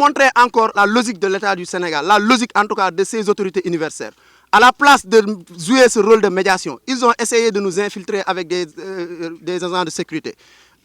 montrer encore la logique de l'État du Sénégal, la logique en tout cas de ses autorités universitaires. À la place de jouer ce rôle de médiation, ils ont essayé de nous infiltrer avec des agents de sécurité.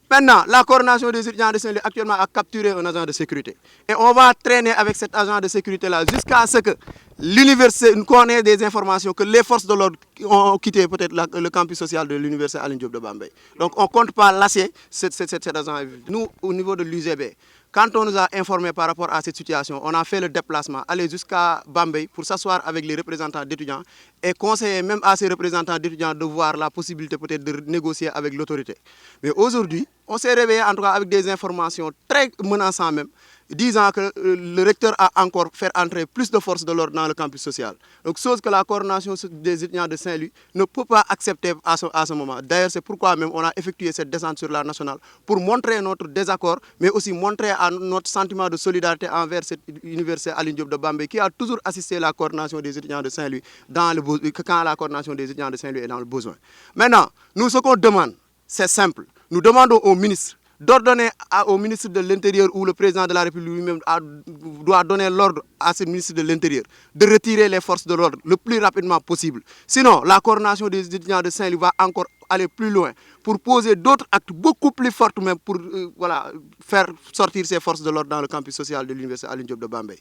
Maintenant, la coordination des étudiants de Saint-Louis actuellement a capturé un agent de sécurité. Et on va traîner avec cet agent de sécurité-là jusqu'à ce que l'université nous connaisse des informations que les forces de l'ordre ont quitté peut-être le campus social de l'université Alioune Diop de Bambey. Donc on ne compte pas lâcher cet agent. Nous, au niveau de l'UGB, quand on nous a informés par rapport à cette situation, on a fait le déplacement, aller jusqu'à Bambey pour s'asseoir avec les représentants d'étudiants et conseiller même à ces représentants d'étudiants de voir la possibilité peut-être de négocier avec l'autorité. Mais aujourd'hui, on s'est réveillé en tout cas avec des informations très menaçantes même, disant que le recteur a encore fait entrer plus de forces de l'ordre dans le campus social. Donc, chose que la coordination des étudiants de Saint-Louis ne peut pas accepter à ce moment. D'ailleurs, c'est pourquoi même on a effectué cette descente sur la nationale pour montrer notre désaccord, mais aussi montrer notre sentiment de solidarité envers cette université Alioune Diop de Bambey qui a toujours assisté la coordination des étudiants de Saint-Louis quand la coordination des étudiants de Saint-Louis est dans le besoin. Maintenant, nous, ce qu'on demande, c'est simple. Nous demandons au ministre d'ordonner au ministre de l'Intérieur ou le président de la République lui-même doit donner l'ordre à ce ministre de l'Intérieur de retirer les forces de l'ordre le plus rapidement possible. Sinon, la coordination des étudiants de Saint-Louis va encore aller plus loin pour poser d'autres actes beaucoup plus forts même pour faire sortir ces forces de l'ordre dans le campus social de l'université Alioune Diop de Bambey.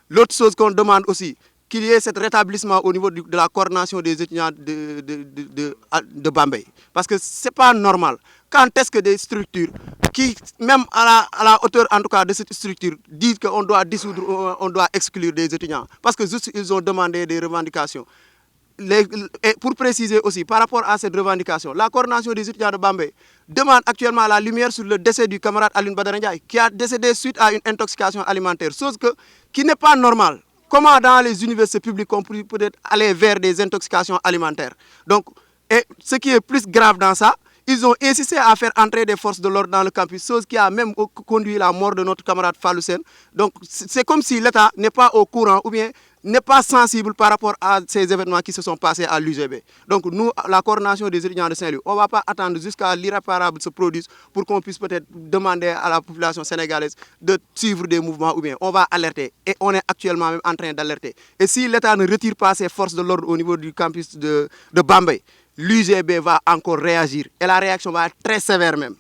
L'autre chose qu'on demande aussi, qu'il y ait cet rétablissement au niveau de la coordination des étudiants de Bambey. Parce que ce n'est pas normal. Quand est-ce que des structures qui, même à la hauteur en tout cas de cette structure, disent qu'on doit dissoudre, on doit exclure des étudiants? Parce que juste ils ont demandé des revendications. Et pour préciser aussi, par rapport à cette revendication, la coordination des étudiants de Bambey demande actuellement la lumière sur le décès du camarade Alioune Badara Ndiaye, qui a décédé suite à une intoxication alimentaire, chose qui n'est pas normale. Comment dans les universités publiques on peut peut-être aller vers des intoxications alimentaires? Donc, et ce qui est plus grave dans ça, ils ont insisté à faire entrer des forces de l'ordre dans le campus, chose qui a même conduit à la mort de notre camarade Fallou Sène. Donc, c'est comme si l'État n'est pas au courant ou bien n'est pas sensible par rapport à ces événements qui se sont passés à l'UGB. Donc, nous, la coordination des étudiants de Saint-Louis, on ne va pas attendre jusqu'à l'irréparable se produise pour qu'on puisse peut-être demander à la population sénégalaise de suivre des mouvements ou bien on va alerter. Et on est actuellement même en train d'alerter. Et si l'État ne retire pas ses forces de l'ordre au niveau du campus de Bambey, l'UGB va encore réagir et la réaction va être très sévère même.